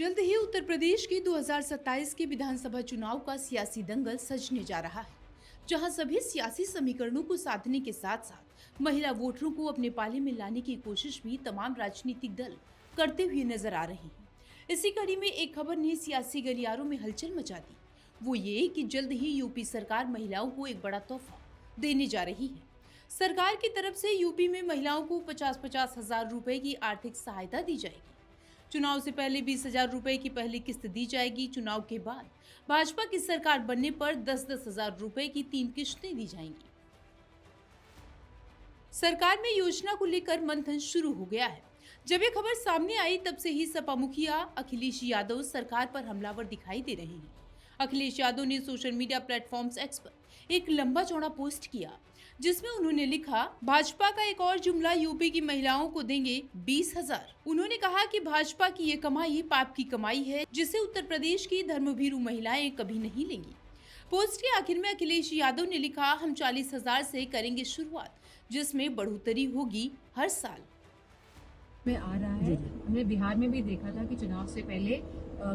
जल्द ही उत्तर प्रदेश के 2027 के विधानसभा चुनाव का सियासी दंगल सजने जा रहा है, जहां सभी सियासी समीकरणों को साधने के साथ साथ महिला वोटरों को अपने पाले में लाने की कोशिश भी तमाम राजनीतिक दल करते हुए नजर आ रहे हैं। इसी कड़ी में एक खबर ने सियासी गलियारों में हलचल मचा दी। वो ये कि जल्द ही यूपी सरकार महिलाओं को एक बड़ा तोहफा देने जा रही है। सरकार की तरफ से यूपी में महिलाओं को 50-50 हजार रुपए की आर्थिक सहायता दी जाएगी। चुनाव से पहले 20,000 रुपए की पहली किस्त दी जाएगी। चुनाव के बाद भाजपा की सरकार बनने पर 10-10 हजार रुपए की 3 किश्तें दी जाएंगी। सरकार में योजना को लेकर मंथन शुरू हो गया है। जब ये खबर सामने आई तब से ही सपा मुखिया अखिलेश यादव सरकार पर हमलावर दिखाई दे रहे हैं। अखिलेश यादव ने सोशल मीडिया प्लेटफॉर्म्स एक्स पर एक लंबा चौड़ा पोस्ट किया, जिसमें उन्होंने लिखा, भाजपा का एक और जुमला, यूपी की महिलाओं को देंगे 20,000। उन्होंने कहा कि भाजपा की ये कमाई पाप की कमाई है, जिसे उत्तर प्रदेश की धर्मभीरू महिलाएं कभी नहीं लेंगी। पोस्ट के आखिर में अखिलेश यादव ने लिखा, हम 40,000 से करेंगे शुरुआत, जिसमें बढ़ोतरी होगी हर साल में आ रहा है। हमने बिहार में भी देखा था कि चुनाव से पहले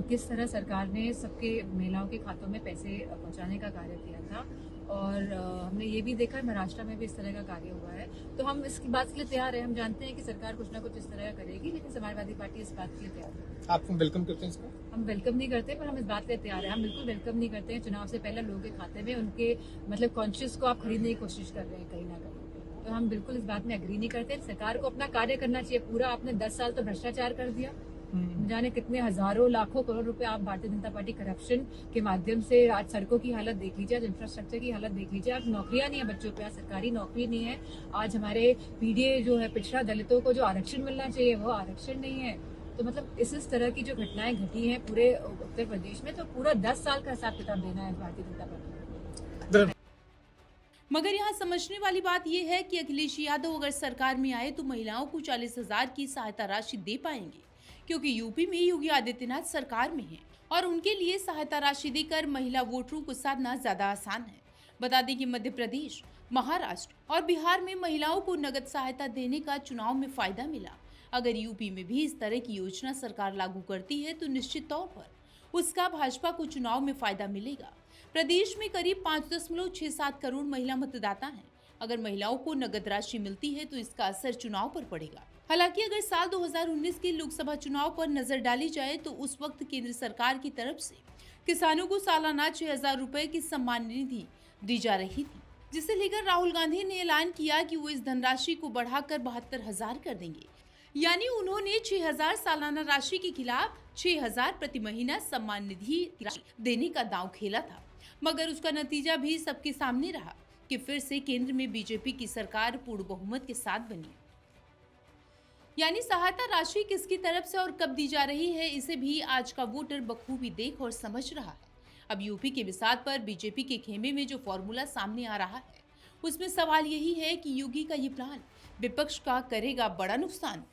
किस तरह सरकार ने सबके महिलाओं के खातों में पैसे पहुंचाने का कार्य किया था, और हमने ये भी देखा महाराष्ट्र में भी इस तरह का कार्य हुआ है। तो हम इसकी बात के लिए तैयार है। हम जानते हैं कि सरकार कुछ ना कुछ इस तरह का करेगी, लेकिन समाजवादी पार्टी इस बात के लिए तैयार है। आप वेलकम करते हैं इसको? हम वेलकम नहीं करते, पर हम इस बात के लिए तैयार है। हम बिल्कुल वेलकम नहीं करते हैं। चुनाव से पहले लोगों के खाते में उनके मतलब कॉन्शियस को आप खरीदने की कोशिश कर रहे हैं कहीं ना कहीं। तो हम बिल्कुल इस बात में एग्री नहीं करते। सरकार को अपना कार्य करना चाहिए पूरा। आपने 10 साल तो भ्रष्टाचार कर दिया, जाने कितने हजारों लाखों करोड़ रुपए आप भारतीय जनता पार्टी करप्शन के माध्यम से आज सड़कों की हालत देख लीजिए, आज इंफ्रास्ट्रक्चर की हालत देख लीजिए। आज नौकरियां नहीं है बच्चों पे, आज सरकारी नौकरी नहीं है। आज हमारे पीडीए जो है पिछड़ा दलितों को जो आरक्षण मिलना चाहिए वो आरक्षण नहीं है। तो मतलब इस तरह की जो घटनाएं घटी हैं पूरे उत्तर प्रदेश में, तो पूरा 10 साल का हिसाब किताब देना है भारतीय जनता पार्टी। मगर यहाँ समझने वाली बात यह है कि अखिलेश यादव अगर सरकार में आए तो महिलाओं को 40,000 की सहायता राशि दे पाएंगे, क्योंकि यूपी में योगी आदित्यनाथ सरकार में है और उनके लिए सहायता राशि देकर महिला वोटरों को साधना ज्यादा आसान है। बता दें कि मध्य प्रदेश, महाराष्ट्र और बिहार में महिलाओं को नगद सहायता देने का चुनाव में फायदा मिला। अगर यूपी में भी इस तरह की योजना सरकार लागू करती है तो निश्चित तौर पर उसका भाजपा को चुनाव में फायदा मिलेगा। प्रदेश में करीब 5.67 करोड़ महिला मतदाता हैं। अगर महिलाओं को नगद राशि मिलती है तो इसका असर चुनाव पर पड़ेगा। हालांकि अगर साल 2019 के लोकसभा चुनाव पर नजर डाली जाए तो उस वक्त केंद्र सरकार की तरफ से किसानों को सालाना 6,000 रुपए की सम्मान निधि दी जा रही थी, जिसे लेकर राहुल गांधी ने ऐलान किया कि वो इस धनराशि को बढ़ाकर 72,000 कर देंगे। यानी उन्होंने 6,000 सालाना राशि के खिलाफ 6,000 प्रति महीना सम्मान निधि देने का दांव खेला था, मगर उसका नतीजा भी सबके सामने रहा कि फिर से केंद्र में बीजेपी की सरकार पूर्ण बहुमत के साथ बनी। यानी सहायता राशि किसकी तरफ से और कब दी जा रही है, इसे भी आज का वोटर बखूबी देख और समझ रहा है। अब यूपी के बिसात पर बीजेपी के खेमे में जो फॉर्मूला सामने आ रहा है, उसमें सवाल यही है कि योगी का ये प्लान विपक्ष का करेगा बड़ा नुकसान